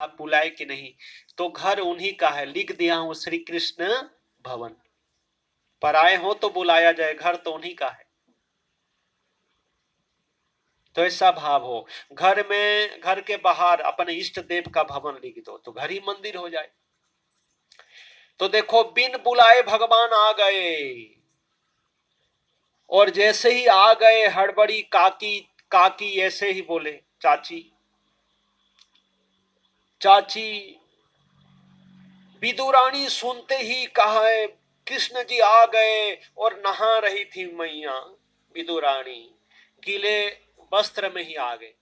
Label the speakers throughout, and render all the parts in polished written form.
Speaker 1: आप बुलाए कि नहीं, तो घर उन्हीं का है, लिख दिया हूं श्री कृष्ण भवन। पराए हो तो बुलाया जाए, घर तो उन्हीं का है। तो ऐसा भाव हो, घर में, घर के बाहर अपने इष्ट देव का भवन लिख दो तो घर ही मंदिर हो जाए। तो देखो बिन बुलाए भगवान आ गए, और जैसे ही आ गए हड़बड़ी काकी, काकी ऐसे ही बोले चाची, चाची। विदुरानी सुनते ही कहा है कृष्ण जी आ गए, और नहा रही थी मैया विदुरानी, गीले वस्त्र में ही आ गए।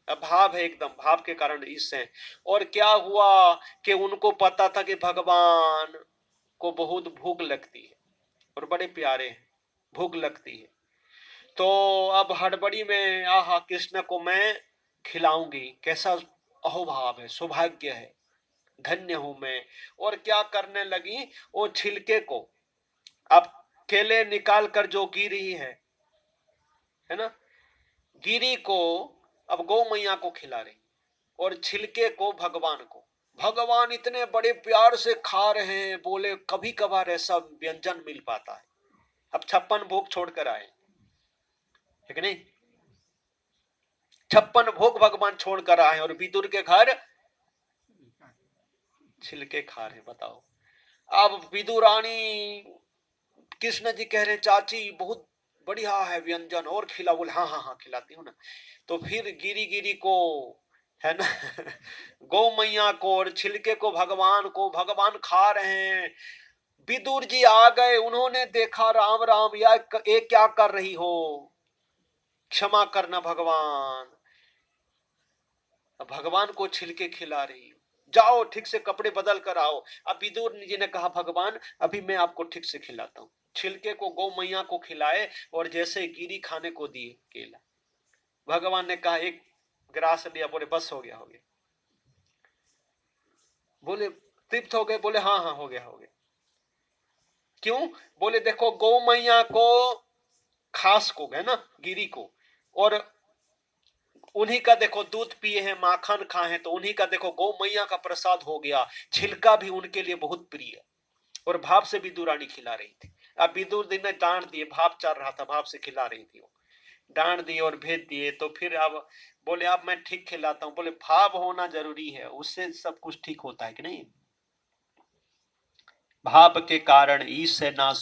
Speaker 1: अब भाव है, एकदम भाव के कारण इससे। और क्या हुआ कि उनको पता था कि भगवान को बहुत भूख लगती है और बड़े प्यारे हैं, भूख लगती है। तो अब हड़बड़ी में आहा कृष्ण को मैं खिलाऊंगी, कैसा अहोभाव है, सौभाग्य है, धन्य हूं मैं। और क्या करने लगी, वो छिलके को अब केले निकाल कर जो गिरी है ना, गिरी को अब गौ मैया को खिला रही, और छिलके को भगवान को। भगवान इतने बड़े प्यार से खा रहे हैं, बोले कभी कभार ऐसा व्यंजन मिल पाता है। अब 56 भोग छोड़कर आए, है कि नहीं, 56 भोग भगवान छोड़कर आए और विदुर के घर छिलके खा रहे, बताओ। अब विदुरानी, कृष्ण जी कह रहे चाची बहुत बढ़िया है व्यंजन, और खिला, बोले हाँ हाँ हाँ खिलाती हूँ ना। तो फिर गिरी गिरी को, है ना, गौ मैया को और छिलके को भगवान को, भगवान खा रहे हैं। विदुर जी आ गए, उन्होंने देखा राम राम, या ये क्या कर रही हो, क्षमा करना भगवान, भगवान को छिलके खिला रही हो, जाओ ठीक से कपड़े बदल कर आओ। अब विदुर जी ने कहा भगवान अभी मैं आपको ठीक से खिलाता हूँ, छिलके को गौ मैया को खिलाए, और जैसे गिरी खाने को दिए केला, भगवान ने कहा एक ग्रास लिया, बोले बस हो गया हो गया, बोले तृप्त हो गए, बोले हाँ हाँ हो गया हो गया। क्यों, बोले देखो गौ मैया को, खास को है ना, गिरी को, और उन्हीं का देखो दूध पिए हैं, माखन खाए हैं, तो उन्हीं का देखो गौ मैया का प्रसाद हो गया, छिलका भी उनके लिए बहुत प्रिय, और भाप से विदुरानी खिला रही थी। अब विदुर जी ने डांट दिए, भाप चल रहा था, भाप से खिला रही थी वो, डांट दिए और भेज दिए। तो फिर अब बोले अब मैं ठीक खिलाता हूँ, बोले भाव होना जरूरी है, उससे सब कुछ ठीक होता है कि नहीं। भाप के कारण ईश से ना